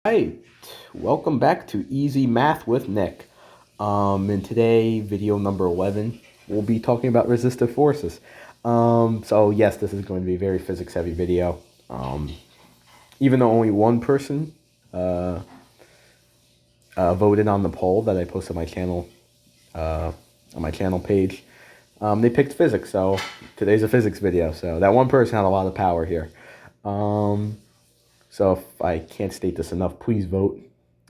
Right, welcome back to Easy Math with Nick. In today, video number 11, we'll be talking about resistive forces. So yes, this is going to be a very physics-heavy video. Even though only one person voted on the poll that I posted on my channel page, they picked physics. So today's a physics video. So that one person had a lot of power here. So if I can't state this enough, please vote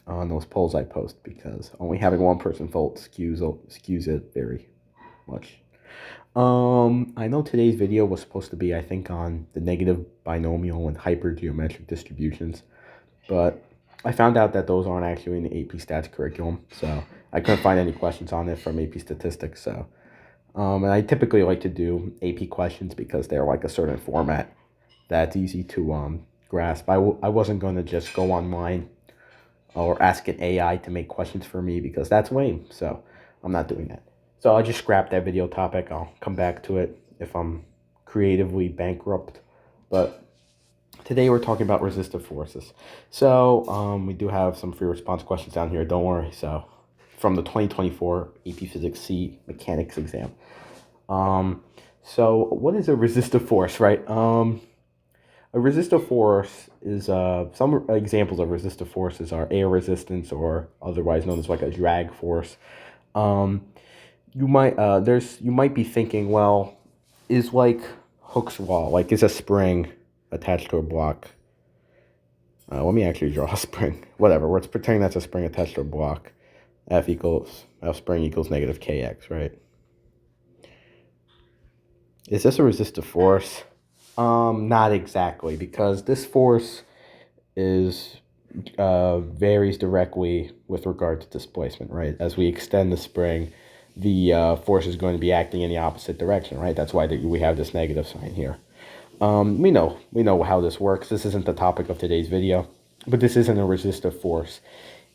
on those polls I post because only having one person vote skews it very much. I know today's video was supposed to be, I think, on the negative binomial and hypergeometric distributions, but I found out that those aren't actually in the AP Stats curriculum, so I couldn't find any questions on it from AP Statistics. And I typically like to do AP questions because they're like a certain format that's easy to grasp. I wasn't going to just go online or ask an AI to make questions for me because that's lame. So I'm not doing that. So I'll just scrap that video topic. I'll come back to it if I'm creatively bankrupt. But today we're talking about resistive forces. So we do have some free response questions down here. Don't worry. So from the 2024 AP Physics C Mechanics exam. So what is a resistive force, right? A resistive force is some examples of resistive forces are air resistance, or otherwise known as like a drag force. Um, you might be thinking, well, is like Hooke's law, like is a spring attached to a block? Let me actually draw a spring. Whatever. Let's pretend that's a spring attached to a block. F spring equals negative kx, right? Is this a resistive force? Not exactly, because this force is varies directly with regard to displacement, right? As we extend the spring, the force is going to be acting in the opposite direction, right? That's why we have this negative sign here. We know how this works. This isn't the topic of today's video, but this isn't a resistive force.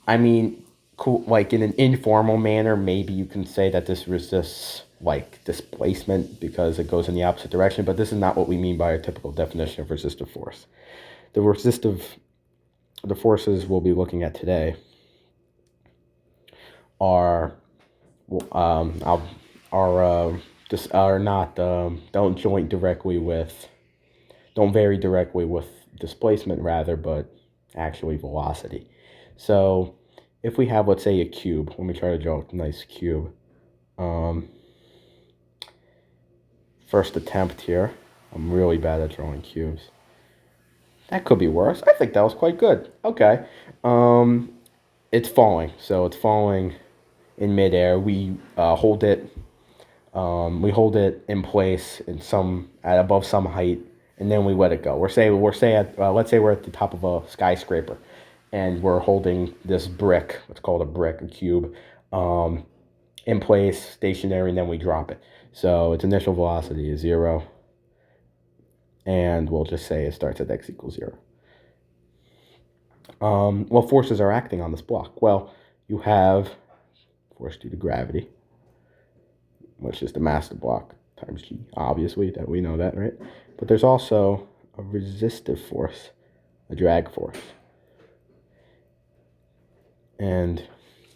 I mean, cool, like in an informal manner, maybe you can say that this resists like displacement because it goes in the opposite direction, but this is not what we mean by a typical definition of resistive force. The forces we'll be looking at today are are not don't vary directly with displacement rather, but actually velocity. So if we have, let's say, a cube, let me try to draw a nice cube. First attempt here. I'm really bad at drawing cubes. That could be worse. I think that was quite good. Okay. It's falling. So it's falling in midair. We hold it. We hold it in place at above some height, and then we let it go. Let's say we're at the top of a skyscraper, and we're holding this brick. Let's call it a brick, a cube, in place, stationary, and then we drop it. So its initial velocity is 0, and we'll just say it starts at x equals 0. What forces are acting on this block? Well, you have force due to gravity, which is the mass of the block times g, obviously, that we know that, right? But there's also a resistive force, a drag force. And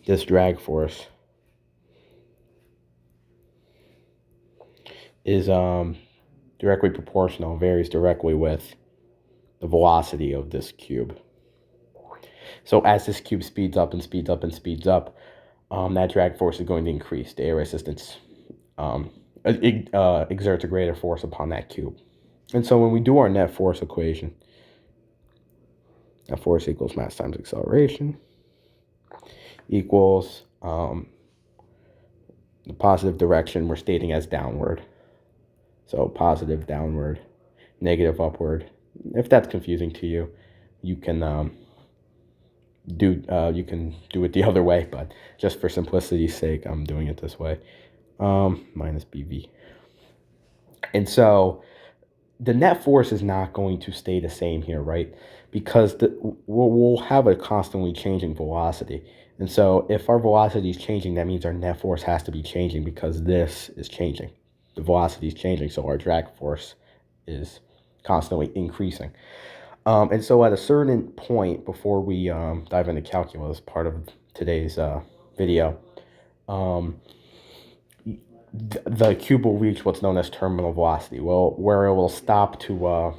this drag force is directly proportional, varies directly with the velocity of this cube. So as this cube speeds up and speeds up and speeds up, that drag force is going to increase. The air resistance exerts a greater force upon that cube. And so when we do our net force equation, net force equals mass times acceleration equals the positive direction we're stating as downward. So positive downward, negative upward. If that's confusing to you, you can do it the other way, but just for simplicity's sake, I'm doing it this way. Minus BV. And so the net force is not going to stay the same here, right? Because we'll have a constantly changing velocity. And so if our velocity is changing, that means our net force has to be changing because this is changing. The velocity is changing, so our drag force is constantly increasing. And so at a certain point, before we dive into calculus, part of today's video, um, the cube will reach what's known as terminal velocity. Well, where it will stop to,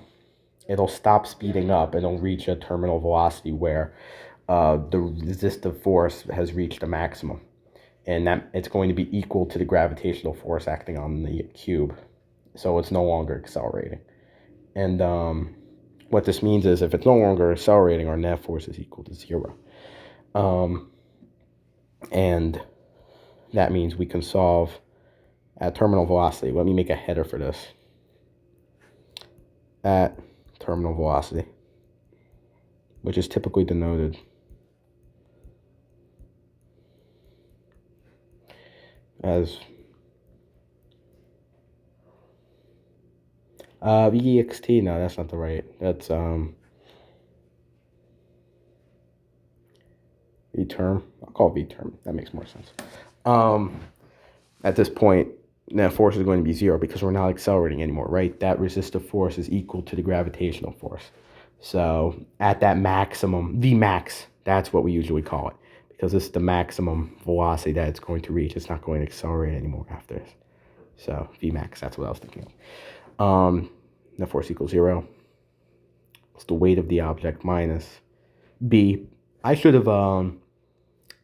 it'll stop speeding up and it'll reach a terminal velocity where the resistive force has reached a maximum. And that it's going to be equal to the gravitational force acting on the cube. So it's no longer accelerating. And what this means is if it's no longer accelerating, our net force is equal to 0. And that means we can solve at terminal velocity. Let me make a header for this. At terminal velocity, which is typically denoted as VEXT. No, that's not the right. That's V term. I'll call it V term. That makes more sense. At this point, net force is going to be 0 because we're not accelerating anymore, right? That resistive force is equal to the gravitational force. So at that maximum, Vmax, that's what we usually call it, because this is the maximum velocity that it's going to reach. It's not going to accelerate anymore after this. So Vmax, that's what I was thinking of. Net force equals 0. It's the weight of the object minus B. I should have...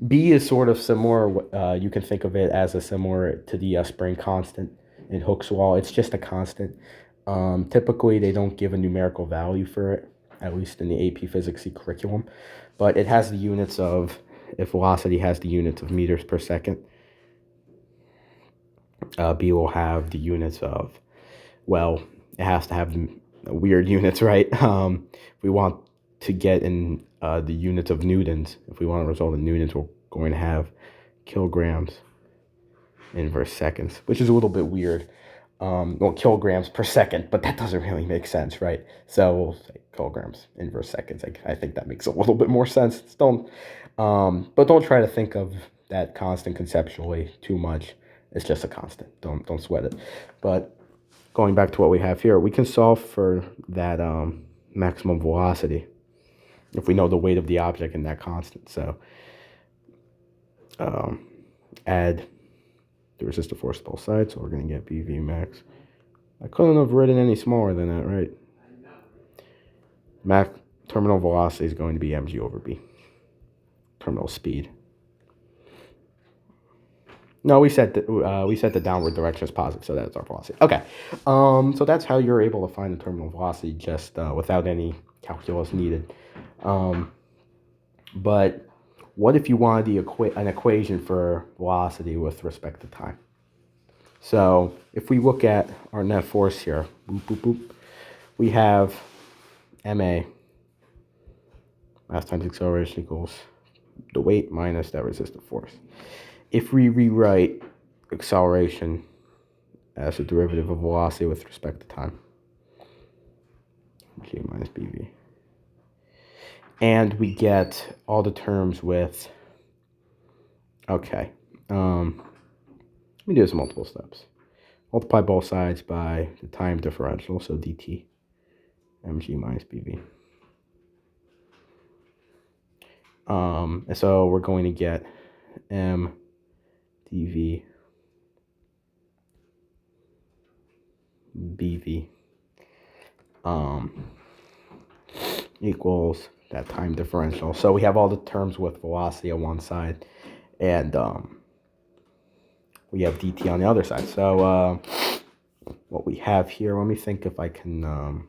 B is sort of similar. You can think of it as a similar to the spring constant in Hooke's law. It's just a constant. Typically, they don't give a numerical value for it, at least in the AP Physics curriculum. But it has the units of, if velocity has the units of meters per second, B will have the units of, well, it has to have weird units, right? If we want to get in the units of newtons, if we want to result in newtons, we're going to have kilograms inverse seconds, which is a little bit weird. Well, kilograms per second, but that doesn't really make sense, right? So we'll say kilograms inverse seconds. I think that makes a little bit more sense. But don't try to think of that constant conceptually too much. It's just a constant. Don't sweat it. But going back to what we have here, we can solve for that maximum velocity if we know the weight of the object and that constant. So add the resistive force to both sides, so we're going to get BV max. I couldn't have written any smaller than that, right? Terminal velocity is going to be mg over b. Terminal speed. No, we set the downward direction as positive, so that's our velocity. Okay, so that's how you're able to find the terminal velocity just without any calculus needed. But what if you wanted an equation for velocity with respect to time? So if we look at our net force here, boop, boop, boop, we have ma, mass times acceleration equals the weight minus that resistive force. If we rewrite acceleration as a derivative of velocity with respect to time, g minus bv, and we get all the terms with, okay, let me do this in multiple steps. Multiply both sides by the time differential, so dt mg minus bv. And so we're going to get m dv bv equals that time differential. So we have all the terms with velocity on one side, and we have dt on the other side. So what we have here, let me think if I can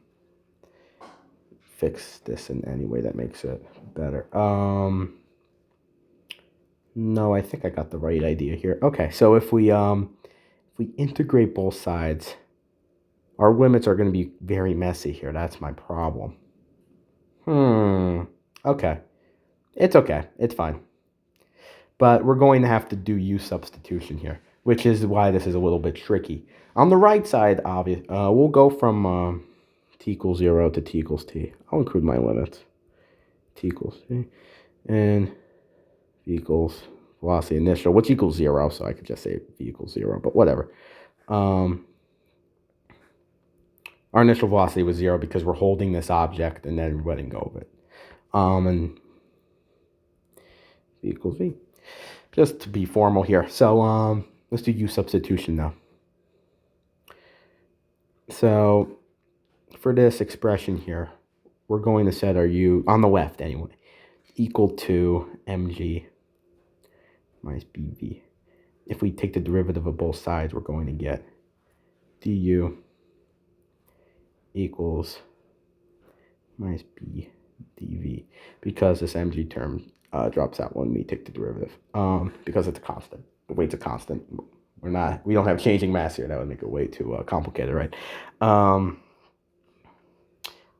fix this in any way that makes it better. No, I think I got the right idea here. Okay, so if we integrate both sides, our limits are going to be very messy here. That's my problem. Okay. It's okay. It's fine. But we're going to have to do u substitution here, which is why this is a little bit tricky. On the right side, we'll go from t equals 0 to t equals t. I'll include my limits. T equals t. And v equals velocity initial, which equals 0, so I could just say v equals 0, but whatever. Our Our initial velocity was 0 because we're holding this object and then letting go of it. And v equals v. Just to be formal here. So let's do u substitution now. So for this expression here, we're going to set our u, on the left anyway, equal to mg minus bv. If we take the derivative of both sides, we're going to get du equals minus b dv, because this mg term drops out when we take the derivative, because it's a constant. The weight's a constant. We don't have changing mass here. That would make it way too complicated, right?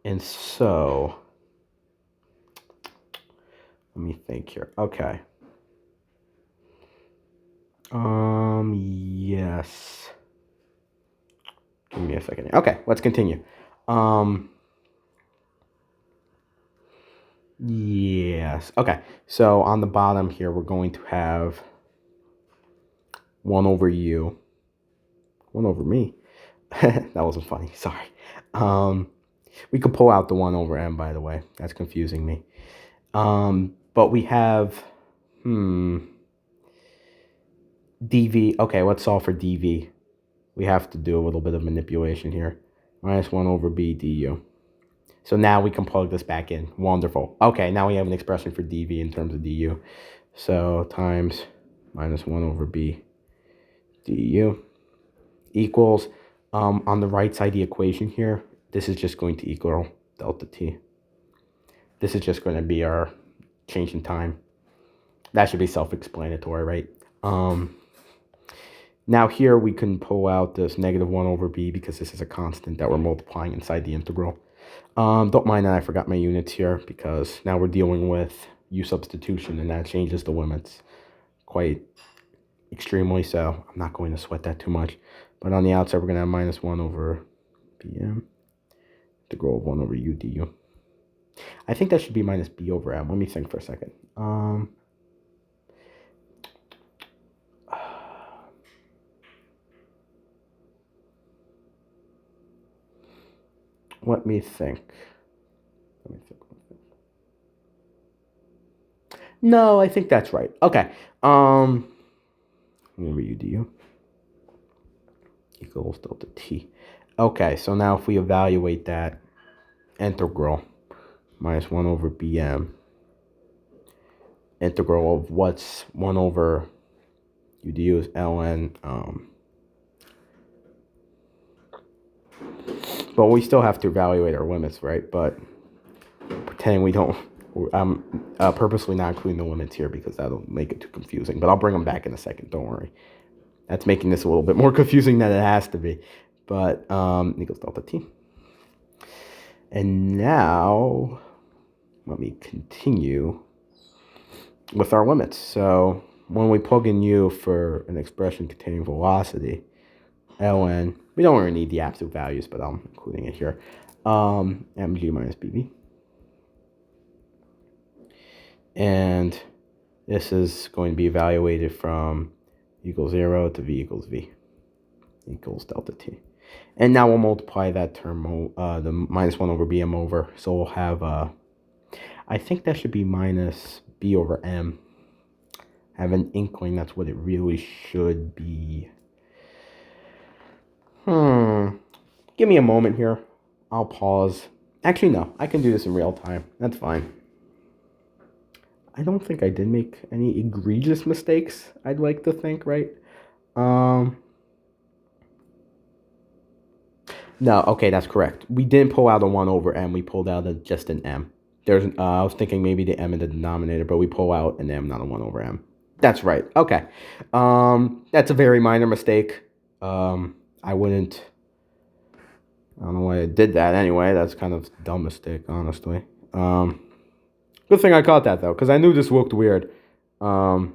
And so let me think here. Okay. Yes. Give me a second. Okay, let's continue. Yes. Okay. So on the bottom here, we're going to have 1 over u. 1 over me. That wasn't funny. Sorry. We could pull out the 1 over m, by the way. That's confusing me. But we have, dv. Okay, let's solve for dv. We have to do a little bit of manipulation here. Minus 1 over b du. So now we can plug this back in. Wonderful. Okay, now we have an expression for dv in terms of du. So times minus 1 over b du equals, on the right side of the equation here, this is just going to equal delta t. This is just going to be our change in time. That should be self-explanatory, right? Now here we can pull out this negative 1 over b because this is a constant that we're multiplying inside the integral. Don't mind that I forgot my units here because now we're dealing with u substitution and that changes the limits quite extremely, so I'm not going to sweat that too much. But on the outside we're going to have minus 1 over bm, integral of 1 over u du. I think that should be minus b over m. Let me think for a second. Let me think. No, I think that's right. Okay. Over u du equals delta t. Okay, so now if we evaluate that integral, minus 1 over bm, integral of what's 1 over u du is ln, but we still have to evaluate our limits, right? But pretending we don't, I'm purposely not including the limits here because that'll make it too confusing, but I'll bring them back in a second, don't worry. That's making this a little bit more confusing than it has to be, but equals delta t. And now, let me continue with our limits. So when we plug in u for an expression containing velocity, ln, we don't really need the absolute values, but I'm including it here, mg minus bv. And this is going to be evaluated from equals 0 to v equals v equals delta t. And now we'll multiply that term, the minus 1 over bm over. So we'll have, I think that should be minus b over m. I have an inkling that's what it really should be. Give me a moment here. I'll pause. Actually, no. I can do this in real time. That's fine. I don't think I did make any egregious mistakes, I'd like to think, right? No, okay, that's correct. We didn't pull out a 1 over m. We pulled out just an m. I was thinking maybe the m in the denominator, but we pull out an m, not a 1 over m. That's right. Okay. That's a very minor mistake. I don't know why I did that anyway. That's kind of a dumb mistake, honestly. Good thing I caught that, though, because I knew this looked weird. Something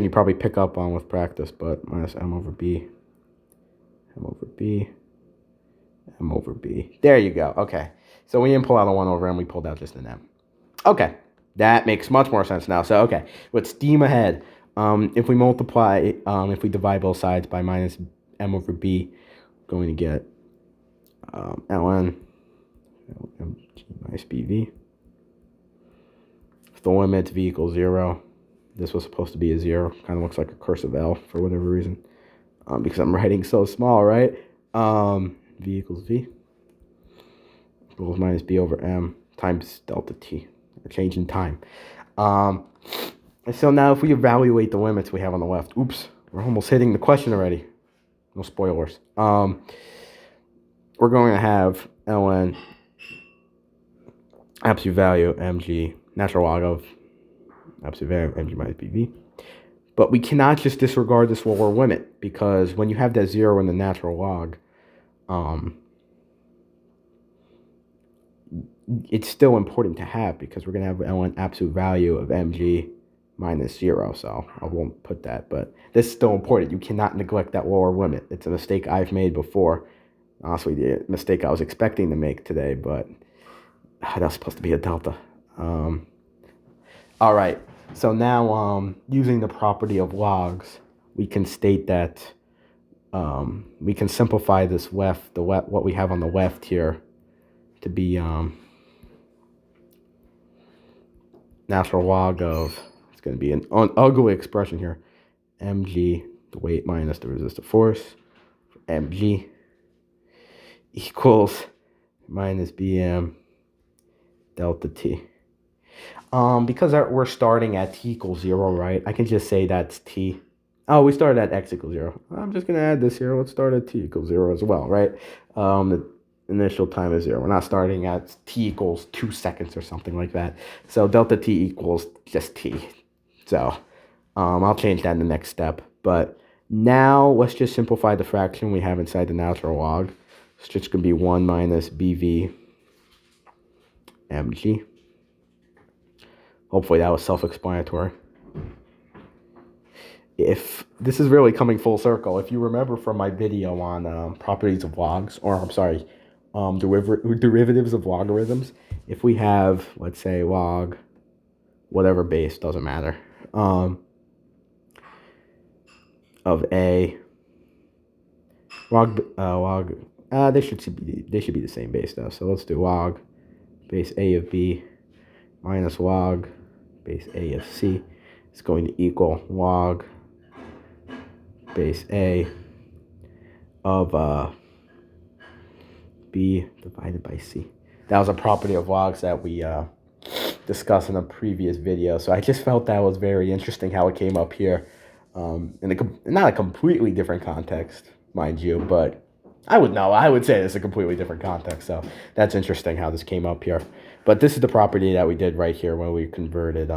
you probably pick up on with practice, but minus m over b, m over b, m over b. There you go. Okay. So we didn't pull out a 1 over m. We pulled out just an m. Okay. That makes much more sense now. So, okay. Let's steam ahead. If we multiply, if we divide both sides by minus m over b, we're going to get ln mg minus bv. If the limit v equals 0, this was supposed to be a 0. Kind of looks like a cursive L for whatever reason, because I'm writing so small, right? V equals v equals minus b over m times delta t, a change in time. And so now if we evaluate the limits we have on the left, oops, we're almost hitting the question already. No spoilers. We're going to have ln absolute value mg natural log of absolute value of mg minus bv. But we cannot just disregard this lower limit, because when you have that 0 in the natural log, it's still important to have, because we're going to have ln absolute value of mg minus 0. So I won't put that, but this is still important. You cannot neglect that lower limit. It's a mistake I've made before. Honestly, the mistake I was expecting to make today, but that was supposed to be a delta. All right. So now, using the property of logs, we can state that we can simplify this what we have on the left here to be natural log of, it's going to be an ugly expression here, mg, the weight minus the resistive force, mg equals minus bm delta t. Because we're starting at t equals 0, right? I can just say that's t. Oh, we started at x equals 0. I'm just going to add this here. Let's start at t equals 0 as well, right? The initial time is 0. We're not starting at t equals 2 seconds or something like that. So delta t equals just t. So I'll change that in the next step. But now let's just simplify the fraction we have inside the natural log. It's just going to be 1 minus bv mg. Hopefully that was self-explanatory. If this is really coming full circle, if you remember from my video on properties of logs, or I'm sorry, derivatives of logarithms, if we have, let's say, log, whatever base, doesn't matter, of a they should be the same base though. So let's do log base a of b minus log base a of c is going to equal log base a of b divided by c. That was a property of logs that we discussed in a previous video. So I just felt that was very interesting how it came up here. In not a completely different context, mind you, but I would say it's a completely different context. So that's interesting how this came up here. But this is the property that we did right here when we converted,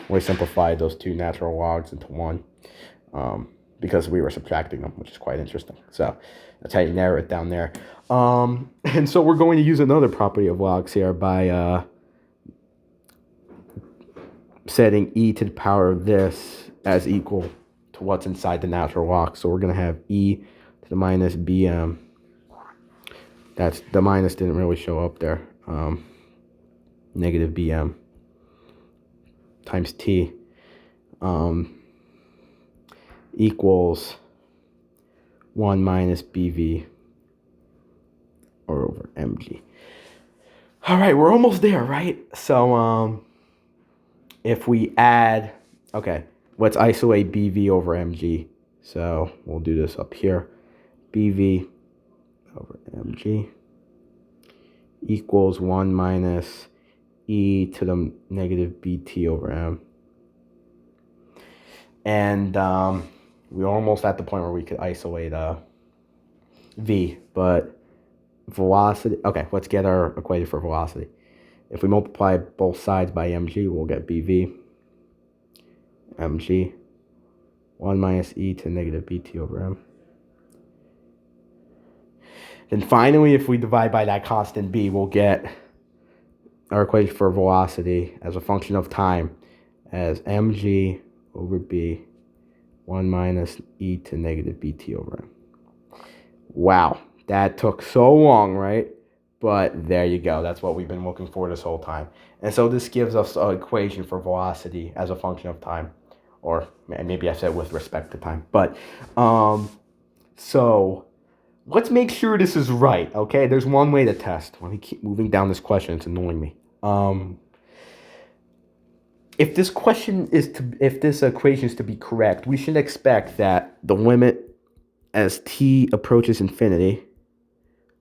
we simplified those two natural logs into one, because we were subtracting them, which is quite interesting. So that's how you narrow it down there. And so we're going to use another property of logs here by setting e to the power of this as equal to what's inside the natural log. So we're going to have e to the minus bm. That's the minus didn't really show up there. Negative bm times t equals 1 minus bv or over mg. All right, we're almost there, right? So if we add, okay, let's isolate bv over mg. So we'll do this up here. bv over mg equals 1 minus e to the negative bt over m. And we're almost at the point where we could isolate v, but velocity, okay, let's get our equation for velocity. If we multiply both sides by mg, we'll get bv mg 1 minus e to negative bt over m. Then finally, if we divide by that constant b, we'll get our equation for velocity as a function of time as mg over b 1 minus e to negative bt over m. Wow, that took so long, right? But there you go. That's what we've been looking for this whole time. And so this gives us an equation for velocity as a function of time. Or maybe I said with respect to time. But So let's make sure this is right, okay? There's one way to test. Let me keep moving down this question. It's annoying me. If this equation is to be correct, we should expect that the limit as t approaches infinity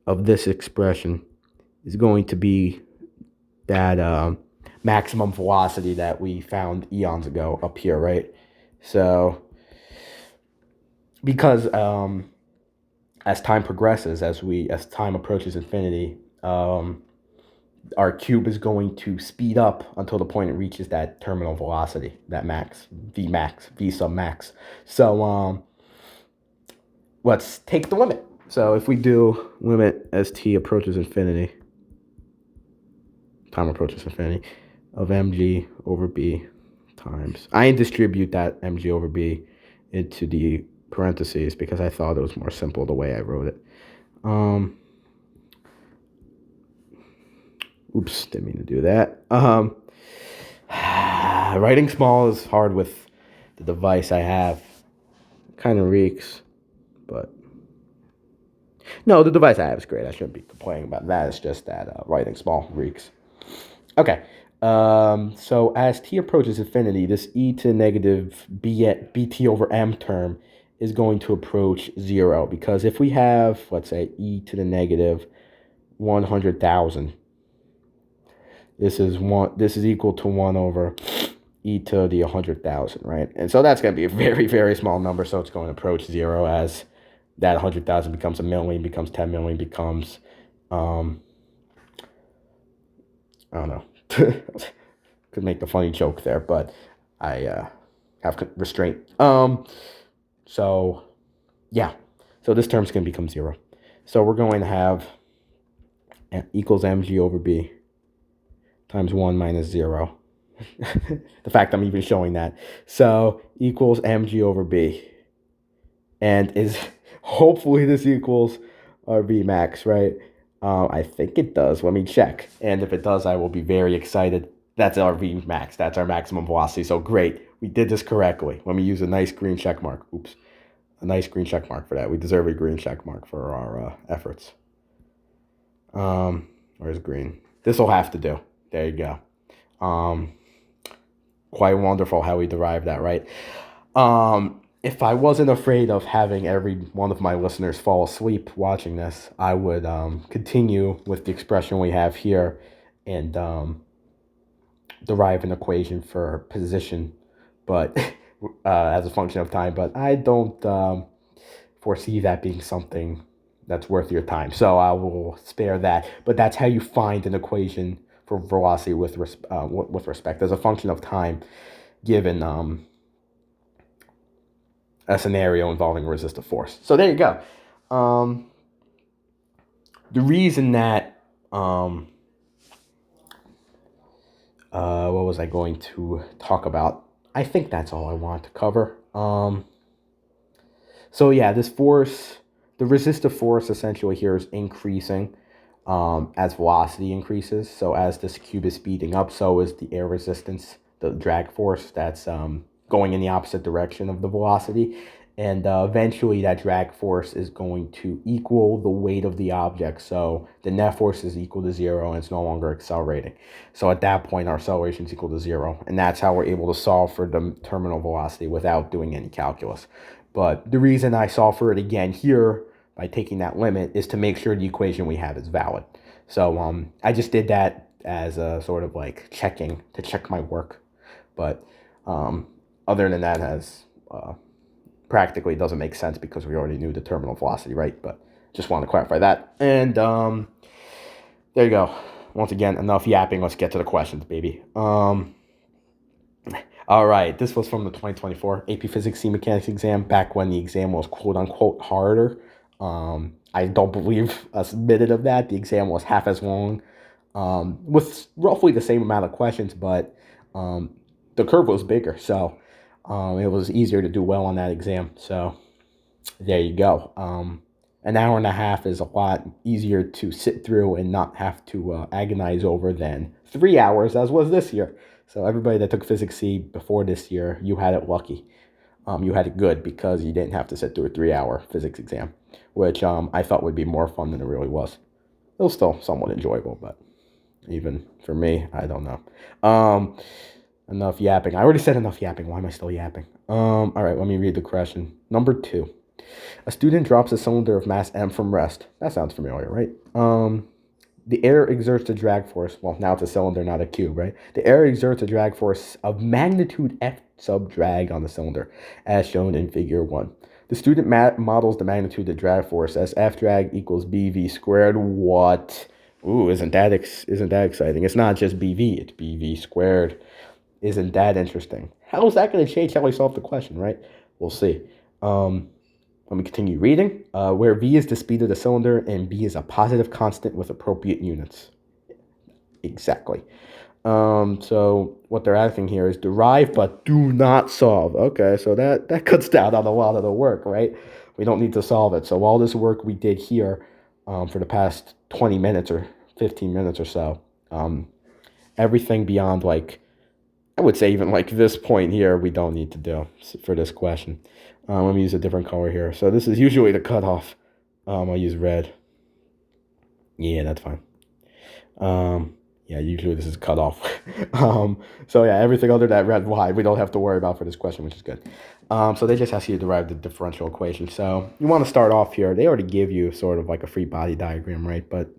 of this expression is going to be that maximum velocity that we found eons ago up here, right? So because as time progresses, as time approaches infinity, our cube is going to speed up until the point it reaches that terminal velocity, that max, v sub max. So let's take the limit. So if we do limit as t approaches infinity, time approaches infinity, of mg over b times, I distribute that mg over b into the parentheses because I thought it was more simple the way I wrote it. Oops, didn't mean to do that. Writing small is hard with the device I have. Kind of reeks, but no, the device I have is great. I shouldn't be complaining about that. It's just that writing small reeks. Okay. So as t approaches infinity, this e to negative bt over m term is going to approach 0, because if we have, let's say, e to the negative 100,000, this is equal to 1 over e to the 100,000, right? And so that's going to be a very, very small number, so it's going to approach 0 as that 100,000 becomes a million, becomes 10 million, becomes, I don't know. Could make the funny joke there, but I have restraint. So, yeah. So this term's going to become 0. So we're going to have equals mg over b times 1 minus 0. The fact I'm even showing that. So equals mg over b. And is hopefully this equals our v max, right? I think it does. Let me check. And if it does, I will be very excited. That's our v max. That's our maximum velocity. So great. We did this correctly. Let me use a nice green check mark. Oops. A nice green check mark for that. We deserve a green check mark for our efforts. Where's green? This will have to do. There you go. Quite wonderful how we derived that, right? If I wasn't afraid of having every one of my listeners fall asleep watching this, I would continue with the expression we have here and derive an equation for position, but as a function of time. But I don't foresee that being something that's worth your time, so I will spare that. But that's how you find an equation for velocity with respect as a function of time, given a scenario involving a resistive force. So there you go. The reason that what was I going to talk about? I think that's all I want to cover. So yeah, this force, the resistive force essentially here is increasing as velocity increases. So as this cube is speeding up, so is the air resistance, the drag force that's going in the opposite direction of the velocity. And eventually that drag force is going to equal the weight of the object. So the net force is equal to 0 and it's no longer accelerating. So at that point, our acceleration is equal to 0. And that's how we're able to solve for the terminal velocity without doing any calculus. But the reason I solve for it again here by taking that limit is to make sure the equation we have is valid. So I just did that as a sort of like checking, to check my work. But other than that, has practically doesn't make sense because we already knew the terminal velocity, right? But just want to clarify that. And there you go. Once again, enough yapping. Let's get to the questions, baby. All right, this was from the 2024 AP Physics C Mechanics exam, back when the exam was quote-unquote harder. I don't believe a minute of that. The exam was half as long, with roughly the same amount of questions, but the curve was bigger, so it was easier to do well on that exam. So there you go. An hour and a half is a lot easier to sit through and not have to agonize over than 3 hours, as was this year. So everybody that took Physics C before this year, you had it lucky. you had it good because you didn't have to sit through a 3-hour physics exam, which I thought would be more fun than it really was. It was still somewhat enjoyable, but even for me, I don't know. Enough yapping. I already said enough yapping. Why am I still yapping? All right, let me read the question. Number 2. A student drops a cylinder of mass m from rest. That sounds familiar, right? The air exerts a drag force. Well, now it's a cylinder, not a cube, right? The air exerts a drag force of magnitude F sub drag on the cylinder, as shown in figure 1. The student models the magnitude of drag force as F drag equals BV squared. What? Ooh, isn't that exciting? It's not just BV, it's BV squared. Isn't that interesting? How is that going to change how we solve the question, right? We'll see. Let me continue reading. Where V is the speed of the cylinder and B is a positive constant with appropriate units. Exactly. So what they're asking here is derive but do not solve. Okay, so that cuts down on a lot of the work, right? We don't need to solve it. So all this work we did here for the past 20 minutes or 15 minutes or so, everything beyond like, I would say even like this point here, we don't need to do for this question. Let me use a different color here. So this is usually the cutoff. I'll use red. Yeah, that's fine. Yeah, usually this is cut off. So yeah, everything other than red, white, we don't have to worry about for this question, which is good. So they just ask you to derive the differential equation. So you want to start off here. They already give you sort of like a free body diagram, right? But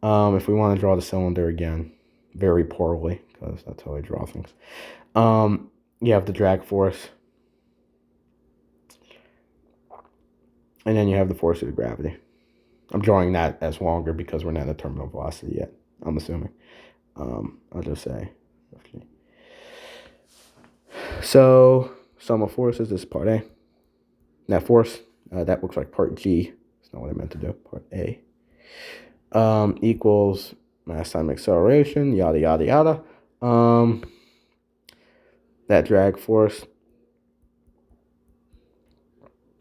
if we want to draw the cylinder again, very poorly, because that's how I draw things. You have the drag force. And then you have the force of gravity. I'm drawing that as longer because we're not at terminal velocity yet, I'm assuming. I'll just say. Okay. So, sum of forces is part A. Net force, that looks like part G. That's not what I meant to do. Part A. Equals mass times acceleration, yada, yada, yada. That drag force.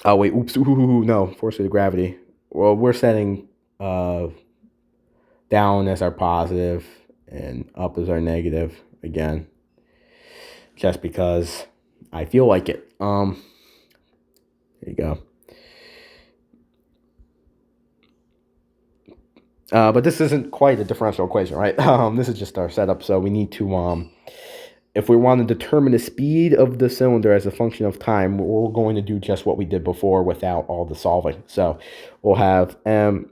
Oh, wait, oops, no, force of gravity. Well, we're setting down as our positive and up as our negative again, just because I feel like it. There you go. But this isn't quite a differential equation, right? This is just our setup, so we need to, if we want to determine the speed of the cylinder as a function of time, we're going to do just what we did before without all the solving. So we'll have m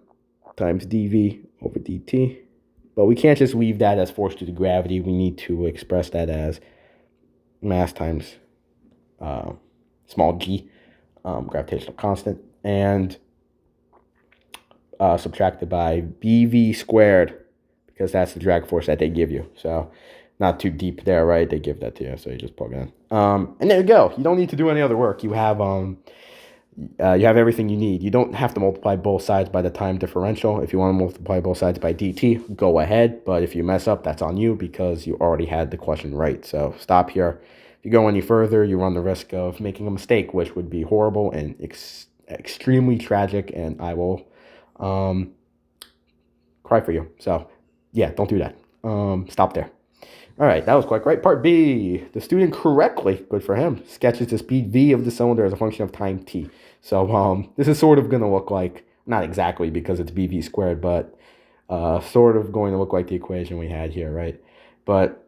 times dv over dt. But we can't just leave that as force due to gravity. We need to express that as mass times small g, gravitational constant, and subtracted by bv squared, because that's the drag force that they give you. So not too deep there, right? They give that to you, so you just plug it in. And there you go. You don't need to do any other work. You have everything you need. You don't have to multiply both sides by the time differential. If you want to multiply both sides by dt, go ahead. But if you mess up, that's on you because you already had the question right. So stop here. If you go any further, you run the risk of making a mistake, which would be horrible and extremely tragic, and I will cry for you. So yeah, don't do that. Stop there. All right, that was quick, right? Part B. The student correctly, good for him, sketches the speed v of the cylinder as a function of time t. So this is sort of going to look like, not exactly because it's bv squared, but sort of going to look like the equation we had here, right? But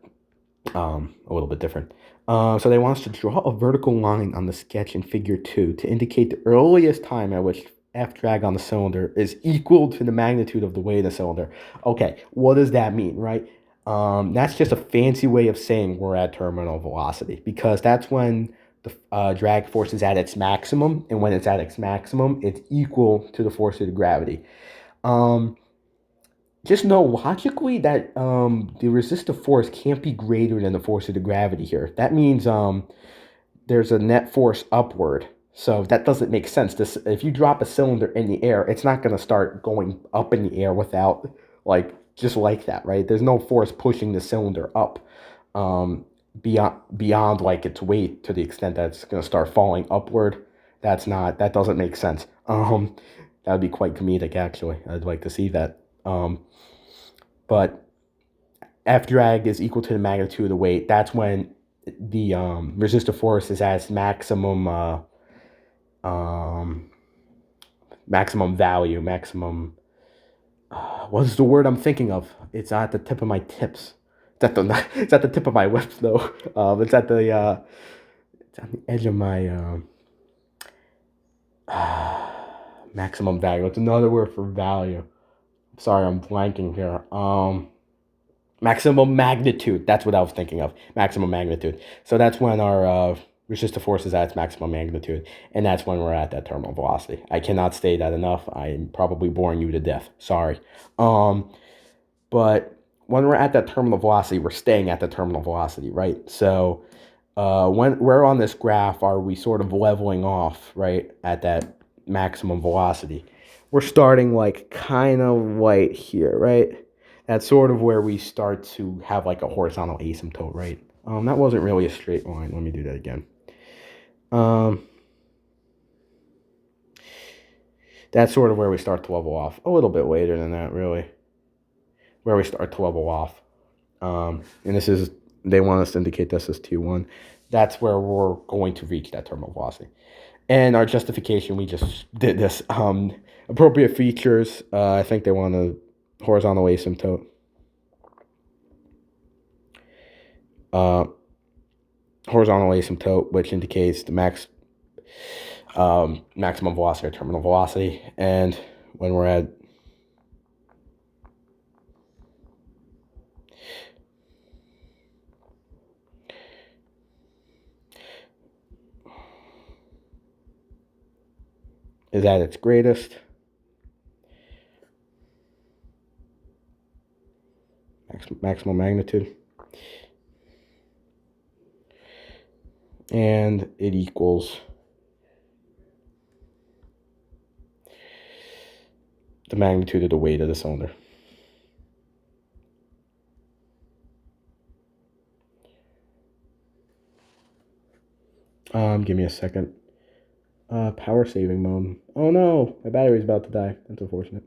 a little bit different. So they want us to draw a vertical line on the sketch in figure 2 to indicate the earliest time at which F drag on the cylinder is equal to the magnitude of the weight of the cylinder. Okay, what does that mean, right? That's just a fancy way of saying we're at terminal velocity, because that's when the drag force is at its maximum, and when it's at its maximum, it's equal to the force of the gravity. Just know logically that the resistive force can't be greater than the force of the gravity here. That means there's a net force upward. So that doesn't make sense. If you drop a cylinder in the air, it's not going to start going up in the air without, like, just like that, right? There's no force pushing the cylinder up beyond like its weight to the extent that it's going to start falling upward. That doesn't make sense. That would be quite comedic, actually. I'd like to see that. But F drag is equal to the magnitude of the weight. That's when the resistive force is at its um, maximum value, maximum. What is the word I'm thinking of? It's at the tip of my tips. It's at the it's at the tip of my lips though. It's at the it's on the edge of my maximum value. It's another word for value. Sorry, I'm blanking here. Maximum magnitude. That's what I was thinking of. Maximum magnitude. So that's when our resistive force is at its maximum magnitude, and that's when we're at that terminal velocity. I cannot state that enough. I'm probably boring you to death. Sorry. But when we're at that terminal velocity, we're staying at the terminal velocity, right? So when we're on this graph, are we sort of leveling off, right, at that maximum velocity? We're starting like kind of right here, right? That's sort of where we start to have like a horizontal asymptote, right? That wasn't really a straight line. Let me do that again. That's sort of where we start to level off. A little bit later than that, really. Where we start to level off. And this is, they want us to indicate this as T1. That's where we're going to reach that terminal velocity. And our justification, we just did this. Appropriate features, I think they want a horizontal asymptote. Horizontal asymptote, which indicates the maximum velocity or terminal velocity. And when we're at is at its greatest. Maximum magnitude. And it equals the magnitude of the weight of the cylinder. Give me a second. Power saving mode. Oh no, my battery's about to die. That's unfortunate.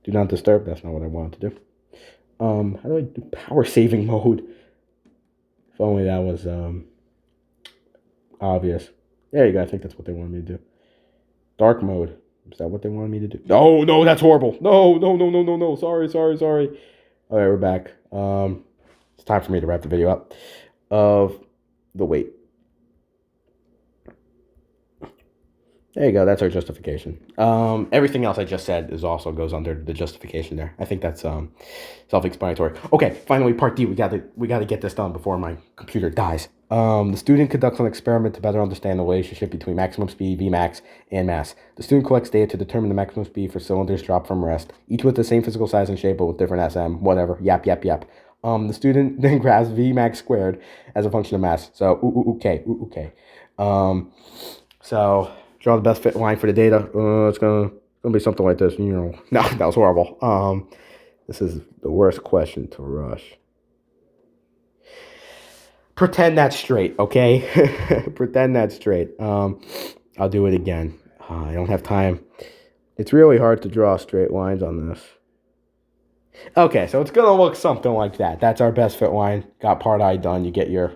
Do not disturb. That's not what I wanted to do. How do I do power saving mode? If only that was obvious. There you go. I think that's what they wanted me to do. Dark mode. Is that what they wanted me to do? No, no, that's horrible. No, no, no, no, no, no. Sorry, sorry, sorry. All right, we're back. It's time for me to wrap the video up of the weight. There you go. That's our justification. Everything else I just said is also goes under the justification there. I think that's self-explanatory. Okay, finally, part D. We got to get this done before my computer dies. The student conducts an experiment to better understand the relationship between maximum speed, Vmax, and mass. The student collects data to determine the maximum speed for cylinders dropped from rest, each with the same physical size and shape, but with different SM. Whatever. Yap, yap, yap. The student then graphs Vmax squared as a function of mass. So, okay. So draw the best fit line for the data. It's gonna be something like this. No, that was horrible. This is the worst question to rush. Pretend that's straight, okay? Pretend that's straight. I'll do it again. I don't have time. It's really hard to draw straight lines on this. Okay, so it's gonna look something like that. That's our best fit line. Got part I done. You get your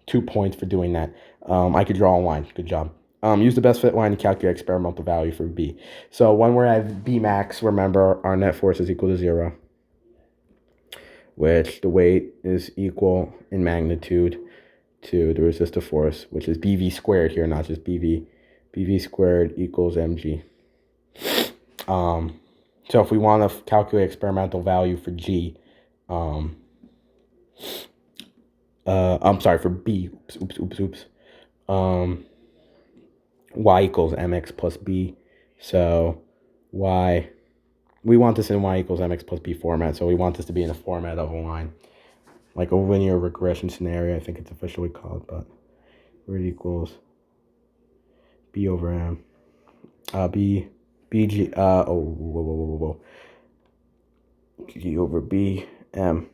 2 points for doing that. I could draw a line. Good job. Use the best fit line to calculate experimental value for B. So when we're at B max, remember our net force is equal to 0, which the weight is equal in magnitude to the resistive force, which is BV squared here, not just BV. BV squared equals mg. So if we want to calculate experimental value for G, I'm sorry, for B, oops. Y equals mx plus b. So y, we want this in y equals mx plus b format. So we want this to be in the format of a line, like a linear regression scenario, I think it's officially called, but where it equals b over m, g over b m.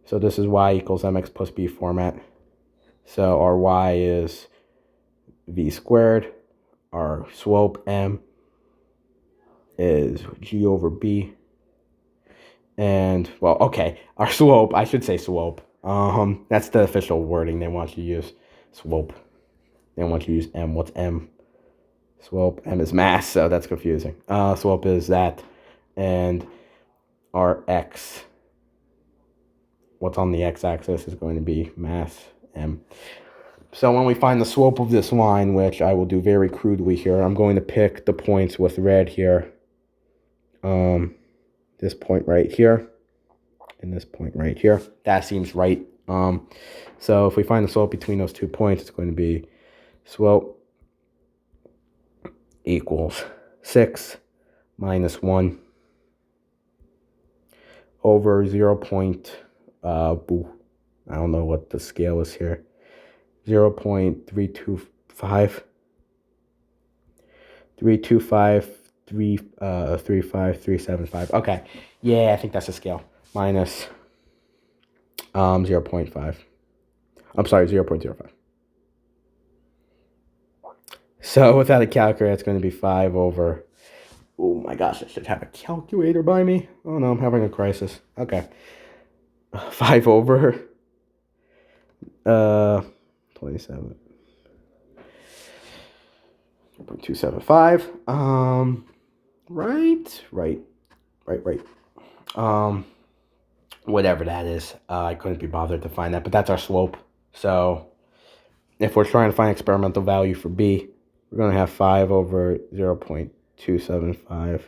So this is y equals mx plus b format. So our y is v squared. Our slope m is g over b. And, well, okay, our slope, I should say slope. That's the official wording they want you to use. Slope. They want you to use m. What's m? Slope. M is mass, so that's confusing. Slope is that, and our x. What's on the x-axis is going to be mass m. So when we find the slope of this line, which I will do very crudely here, I'm going to pick the points with red here. This point right here, and this point right here. That seems right. So if we find the slope between those 2 points, it's going to be slope equals 6 minus 1 over 0. I don't know what the scale is here. 0.325. 3535375. Okay. Yeah, I think that's the scale. Minus 0.5. I'm sorry, 0.05. So without a calculator, it's going to be 5 over... Oh my gosh, I should have a calculator by me. Oh no, I'm having a crisis. Okay. 5 over 27. 0.275. Right. Whatever that is. I couldn't be bothered to find that, but that's our slope. So if we're trying to find experimental value for B, we're going to have 5 over 0.275.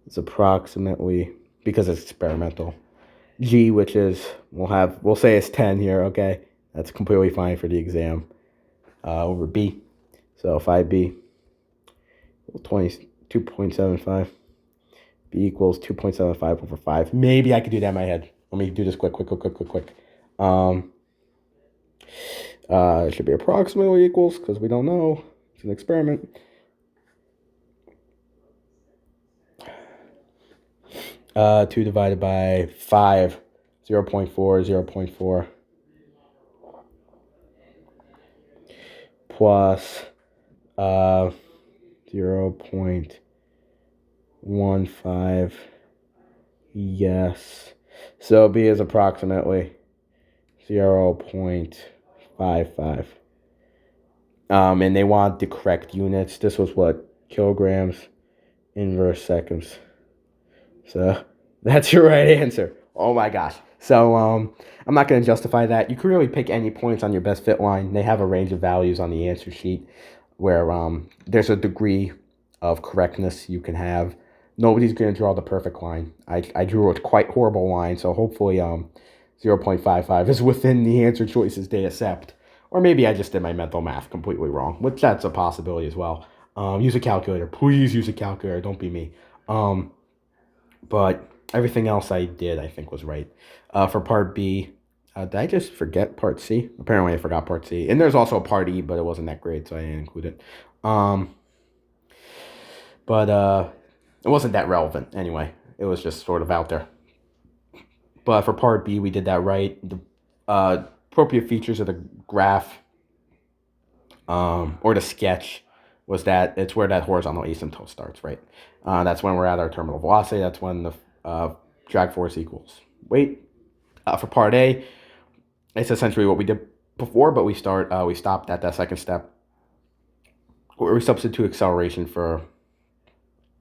It's approximately, because it's experimental, G, which is, we'll say it's 10 here, okay? That's completely fine for the exam, over B. So 5B, 2.75. B equals 2.75 over 5. Maybe I could do that in my head. Let me do this quick. It should be approximately equals, because we don't know. It's an experiment. Two divided by 5, 0.4, plus 0.15. Yes. So B is approximately 0.55. And they want the correct units. This was what? Kilograms inverse seconds. So that's your right answer. Oh my gosh. So I'm not going to justify that. You can really pick any points on your best fit line. They have a range of values on the answer sheet where there's a degree of correctness you can have. Nobody's going to draw the perfect line. I drew a quite horrible line, so hopefully 0.55 is within the answer choices they accept. Or maybe I just did my mental math completely wrong, which that's a possibility as well. Use a calculator. Please use a calculator. Don't be me. But everything else I did, I think, was right. For part B, did I just forget part C? Apparently I forgot part C. And there's also part E, but it wasn't that great, so I didn't include it. But it wasn't that relevant anyway. It was just sort of out there. But for part B, we did that right. The appropriate features of the graph or the sketch was that it's where that horizontal asymptote starts, right? That's when we're at our terminal velocity. That's when the drag force equals weight. For part A, it's essentially what we did before, but we stopped at that second step where we substitute acceleration for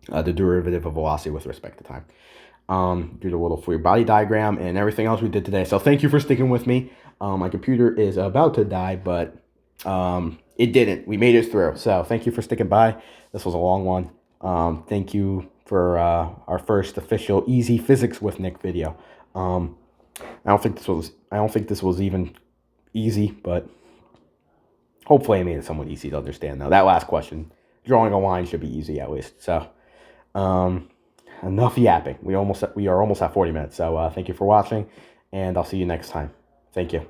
the derivative of velocity with respect to time. Do the little fluid body diagram and everything else we did today. So thank you for sticking with me. My computer is about to die, but it didn't. We made it through. So thank you for sticking by. This was a long one. Thank you for our first official easy physics with Nick video. I don't think this was even easy, but hopefully I made it somewhat easy to understand. Now that last question, drawing a line, should be easy at least. So enough yapping. We are almost at 40 minutes. So thank you for watching, and I'll see you next time. Thank you.